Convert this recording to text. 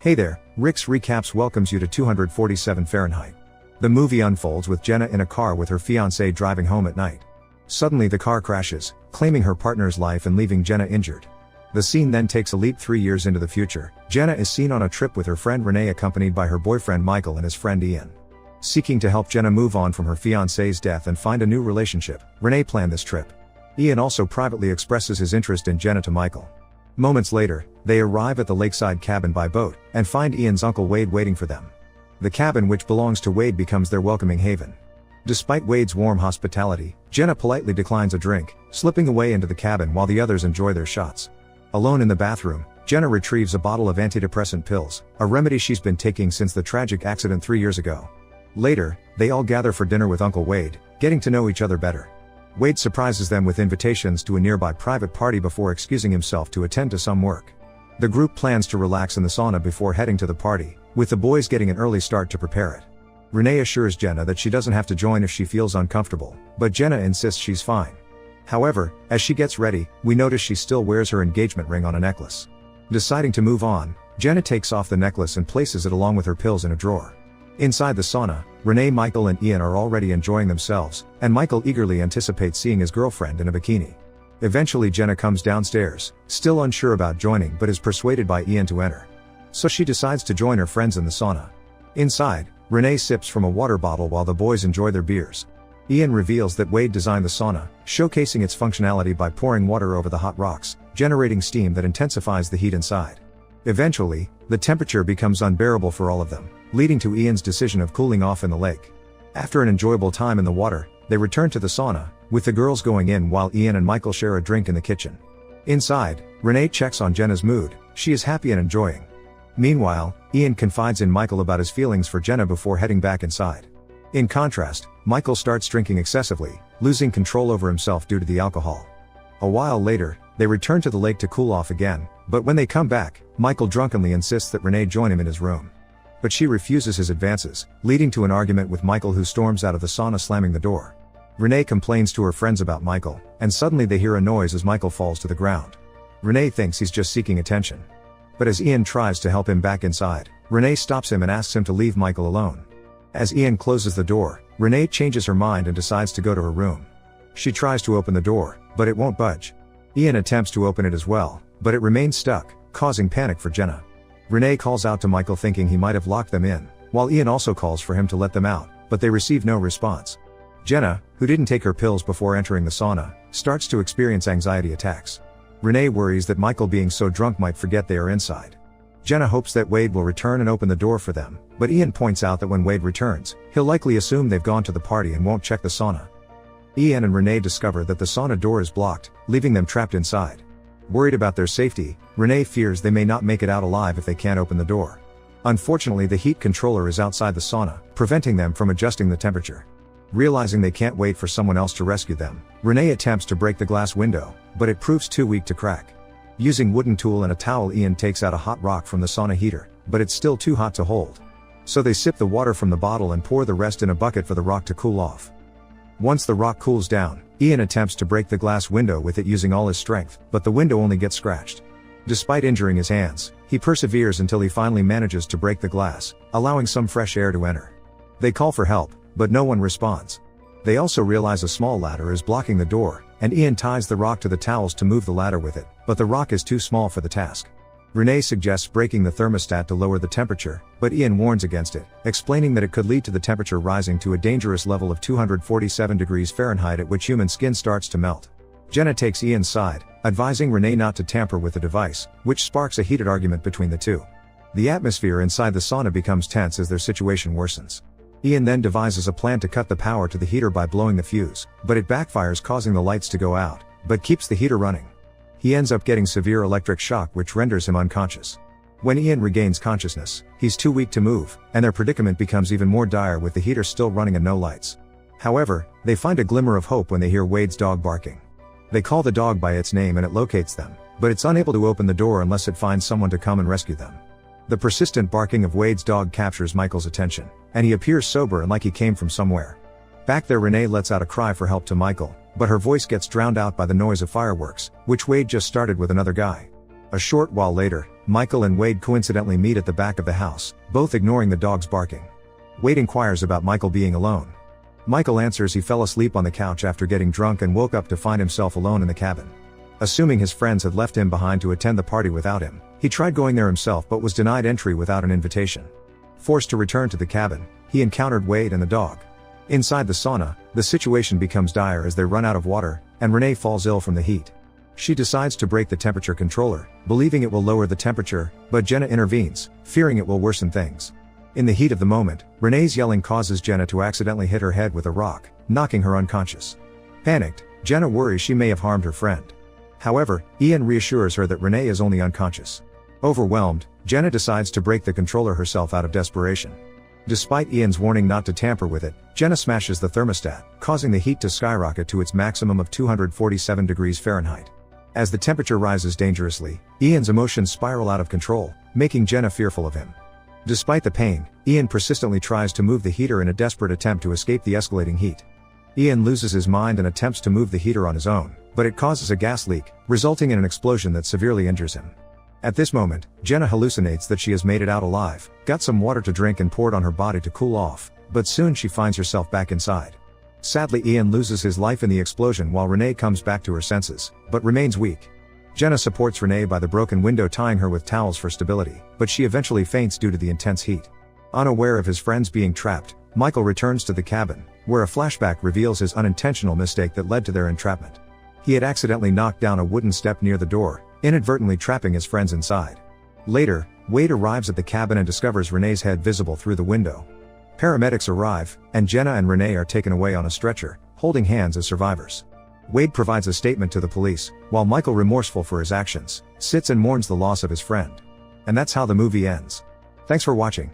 Hey there, Rick's Recaps welcomes you to 247 Fahrenheit. The movie unfolds with Jenna in a car with her fiancé driving home at night. Suddenly the car crashes, claiming her partner's life and leaving Jenna injured. The scene then takes a leap 3 years into the future. Jenna is seen on a trip with her friend Renee accompanied by her boyfriend Michael and his friend Ian. Seeking to help Jenna move on from her fiancé's death and find a new relationship, Renee planned this trip. Ian also privately expresses his interest in Jenna to Michael. Moments later, they arrive at the lakeside cabin by boat, and find Ian's uncle Wade waiting for them. The cabin which belongs to Wade becomes their welcoming haven. Despite Wade's warm hospitality, Jenna politely declines a drink, slipping away into the cabin while the others enjoy their shots. Alone in the bathroom, Jenna retrieves a bottle of antidepressant pills, a remedy she's been taking since the tragic accident 3 years ago. Later, they all gather for dinner with Uncle Wade, getting to know each other better. Wade surprises them with invitations to a nearby private party before excusing himself to attend to some work. The group plans to relax in the sauna before heading to the party, with the boys getting an early start to prepare it. Renee assures Jenna that she doesn't have to join if she feels uncomfortable, but Jenna insists she's fine. However, as she gets ready, we notice she still wears her engagement ring on a necklace. Deciding to move on, Jenna takes off the necklace and places it along with her pills in a drawer. Inside the sauna, Renee, Michael and Ian are already enjoying themselves, and Michael eagerly anticipates seeing his girlfriend in a bikini. Eventually Jenna comes downstairs, still unsure about joining but is persuaded by Ian to enter. So she decides to join her friends in the sauna. Inside, Renee sips from a water bottle while the boys enjoy their beers. Ian reveals that Wade designed the sauna, showcasing its functionality by pouring water over the hot rocks, generating steam that intensifies the heat inside. Eventually, the temperature becomes unbearable for all of them, leading to Ian's decision of cooling off in the lake. After an enjoyable time in the water, they return to the sauna, with the girls going in while Ian and Michael share a drink in the kitchen. Inside, Renee checks on Jenna's mood. She is happy and enjoying. Meanwhile, Ian confides in Michael about his feelings for Jenna before heading back inside. In contrast, Michael starts drinking excessively, losing control over himself due to the alcohol. A while later, they return to the lake to cool off again, but when they come back, Michael drunkenly insists that Renee join him in his room. But she refuses his advances, leading to an argument with Michael, who storms out of the sauna slamming the door. Renee complains to her friends about Michael, and suddenly they hear a noise as Michael falls to the ground. Renee thinks he's just seeking attention. But as Ian tries to help him back inside, Renee stops him and asks him to leave Michael alone. As Ian closes the door, Renee changes her mind and decides to go to her room. She tries to open the door, but it won't budge. Ian attempts to open it as well, but it remains stuck, causing panic for Jenna. Renee calls out to Michael thinking he might have locked them in, while Ian also calls for him to let them out, but they receive no response. Jenna, who didn't take her pills before entering the sauna, starts to experience anxiety attacks. Renee worries that Michael, being so drunk, might forget they are inside. Jenna hopes that Wade will return and open the door for them, but Ian points out that when Wade returns, he'll likely assume they've gone to the party and won't check the sauna. Ian and Renee discover that the sauna door is blocked, leaving them trapped inside. Worried about their safety, Renee fears they may not make it out alive if they can't open the door. Unfortunately, the heat controller is outside the sauna, preventing them from adjusting the temperature. Realizing they can't wait for someone else to rescue them, Renee attempts to break the glass window, but it proves too weak to crack. Using wooden tool and a towel, Ian takes out a hot rock from the sauna heater, but it's still too hot to hold. So they sip the water from the bottle and pour the rest in a bucket for the rock to cool off. Once the rock cools down, Ian attempts to break the glass window with it using all his strength, but the window only gets scratched. Despite injuring his hands, he perseveres until he finally manages to break the glass, allowing some fresh air to enter. They call for help, but no one responds. They also realize a small ladder is blocking the door, and Ian ties the rock to the towels to move the ladder with it, but the rock is too small for the task. Renee suggests breaking the thermostat to lower the temperature, but Ian warns against it, explaining that it could lead to the temperature rising to a dangerous level of 247 degrees Fahrenheit, at which human skin starts to melt. Jenna takes Ian's side, advising Renee not to tamper with the device, which sparks a heated argument between the two. The atmosphere inside the sauna becomes tense as their situation worsens. Ian then devises a plan to cut the power to the heater by blowing the fuse, but it backfires, causing the lights to go out, but keeps the heater running. He ends up getting severe electric shock, which renders him unconscious. When Ian regains consciousness, he's too weak to move, and their predicament becomes even more dire with the heater still running and no lights. However, they find a glimmer of hope when they hear Wade's dog barking. They call the dog by its name and it locates them, but it's unable to open the door unless it finds someone to come and rescue them. The persistent barking of Wade's dog captures Michael's attention, and he appears sober and like he came from somewhere. Back there, Renee lets out a cry for help to Michael, but her voice gets drowned out by the noise of fireworks, which Wade just started with another guy. A short while later, Michael and Wade coincidentally meet at the back of the house, both ignoring the dog's barking. Wade inquires about Michael being alone. Michael answers he fell asleep on the couch after getting drunk and woke up to find himself alone in the cabin. Assuming his friends had left him behind to attend the party without him, he tried going there himself but was denied entry without an invitation. Forced to return to the cabin, he encountered Wade and the dog. Inside the sauna, the situation becomes dire as they run out of water, and Renee falls ill from the heat. She decides to break the temperature controller, believing it will lower the temperature, but Jenna intervenes, fearing it will worsen things. In the heat of the moment, Renee's yelling causes Jenna to accidentally hit her head with a rock, knocking her unconscious. Panicked, Jenna worries she may have harmed her friend. However, Ian reassures her that Renee is only unconscious. Overwhelmed, Jenna decides to break the controller herself out of desperation. Despite Ian's warning not to tamper with it, Jenna smashes the thermostat, causing the heat to skyrocket to its maximum of 247 degrees Fahrenheit. As the temperature rises dangerously, Ian's emotions spiral out of control, making Jenna fearful of him. Despite the pain, Ian persistently tries to move the heater in a desperate attempt to escape the escalating heat. Ian loses his mind and attempts to move the heater on his own, but it causes a gas leak, resulting in an explosion that severely injures him. At this moment, Jenna hallucinates that she has made it out alive, got some water to drink and poured on her body to cool off, but soon she finds herself back inside. Sadly, Ian loses his life in the explosion while Renee comes back to her senses, but remains weak. Jenna supports Renee by the broken window, tying her with towels for stability, but she eventually faints due to the intense heat. Unaware of his friends being trapped, Michael returns to the cabin, where a flashback reveals his unintentional mistake that led to their entrapment. He had accidentally knocked down a wooden step near the door, inadvertently trapping his friends inside. Later, Wade arrives at the cabin and discovers Renee's head visible through the window. Paramedics arrive, and Jenna and Renee are taken away on a stretcher, holding hands as survivors. Wade provides a statement to the police, while Michael, remorseful for his actions, sits and mourns the loss of his friend. And that's how the movie ends. Thanks for watching.